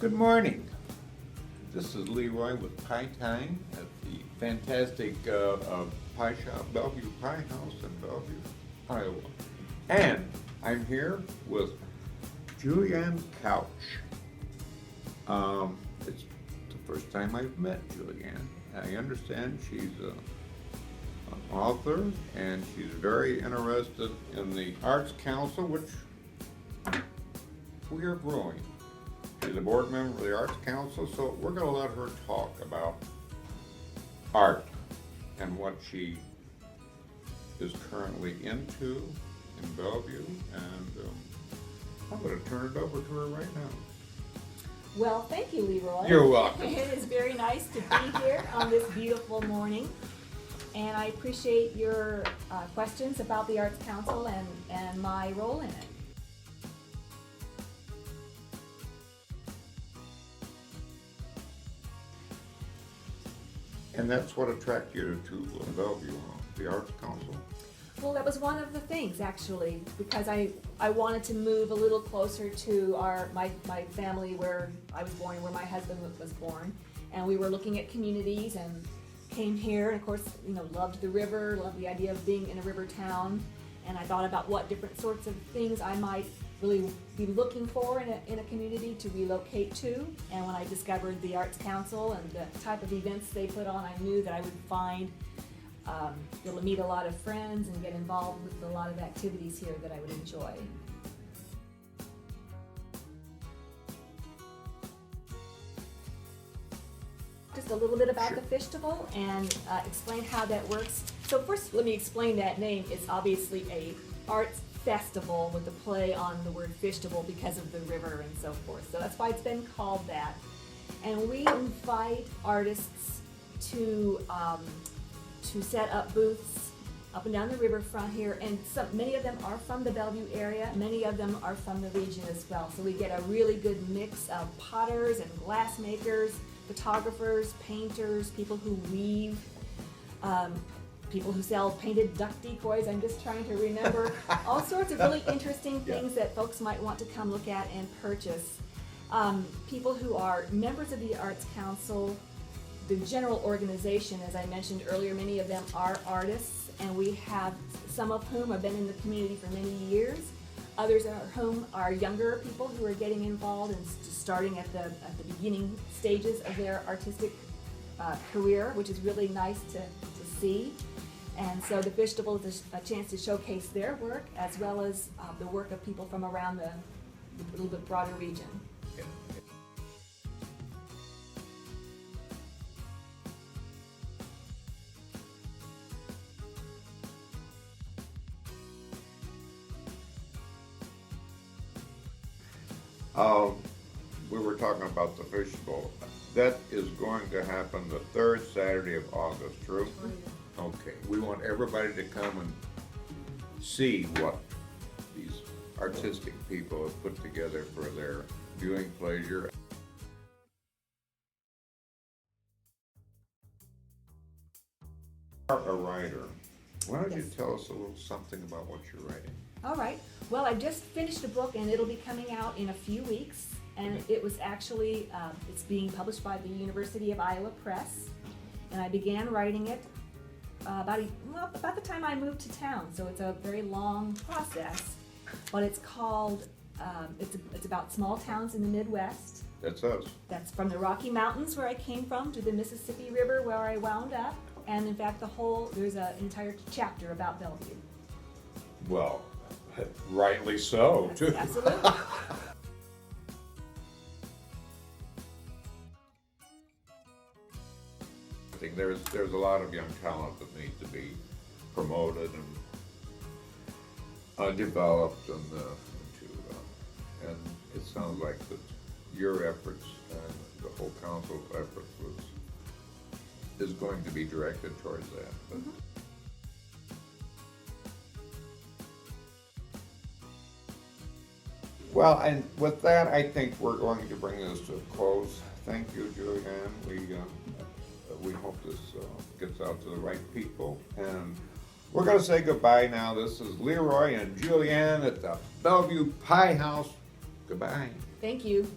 Good morning. This is Leroy with Pie Time at the fantastic pie shop, Bellevue Pie House in Bellevue, Iowa. And I'm here with Julianne Couch. It's the first time I've met Julianne. I understand she's an author and she's very interested in the Arts Council, which we are growing. She's a board member of the Arts Council, so we're going to let her talk about art and what she is currently into in Bellevue, and I'm going to turn it over to her right now. Well, thank you, Leroy. You're welcome. It is very nice to be here on this beautiful morning, and I appreciate your questions about the Arts Council and my role in it. And that's what attracted you to Bellevue, the Arts Council? Well, that was one of the things, actually, because I wanted to move a little closer to my family where I was born, where my husband was born, and we were looking at communities and came here, and of course, loved the river, loved the idea of being in a river town, and I thought about what different sorts of things I might really be looking for in a community to relocate to. And when I discovered the Arts Council and the type of events they put on, I knew that I would be able to meet a lot of friends and get involved with a lot of activities here that I would enjoy. Just a little bit about the festival and explain how that works. So first, let me explain that name. It's obviously a arts festival with a play on the word festival because of the river and so forth. So that's why it's been called that. And we invite artists to set up booths up and down the riverfront here, and many of them are from the Bellevue area, many of them are from the region as well. So we get a really good mix of potters and glass makers, photographers, painters, people who weave, people who sell painted duck decoys. I'm just trying to remember all sorts of really interesting things that folks might want to come look at and purchase. People who are members of the Arts Council, the general organization, as I mentioned earlier, many of them are artists, and we have some of whom have been in the community for many years. Others of whom are younger people who are getting involved and starting at the beginning stages of their artistic career, which is really nice to see. And so the festival is a chance to showcase their work as well as the work of people from around the little bit broader region. We were talking about the festival. That is going to happen the third Saturday of August, true? Okay, we want everybody to come and see what these artistic people have put together for their viewing pleasure. You are a writer. Why don't you tell us a little something about what you're writing? All right. Well, I just finished a book and it'll be coming out in a few weeks. And it was actually, it's being published by the University of Iowa Press. And I began writing it about the time I moved to town. So it's a very long process. But it's called, it's about small towns in the Midwest. That's us. That's from the Rocky Mountains where I came from to the Mississippi River where I wound up. And in fact, there's an entire chapter about Bellevue. Well, rightly so, too. Absolutely. There's a lot of young talent that needs to be promoted and developed, and it sounds like that your efforts and the whole council's efforts is going to be directed towards that. But well, and with that, I think we're going to bring this to a close. Thank you, Julianne. We hope this gets out to the right people. And we're going to say goodbye now. This is Leroy and Julianne at the Bellevue Pie House. Goodbye. Thank you.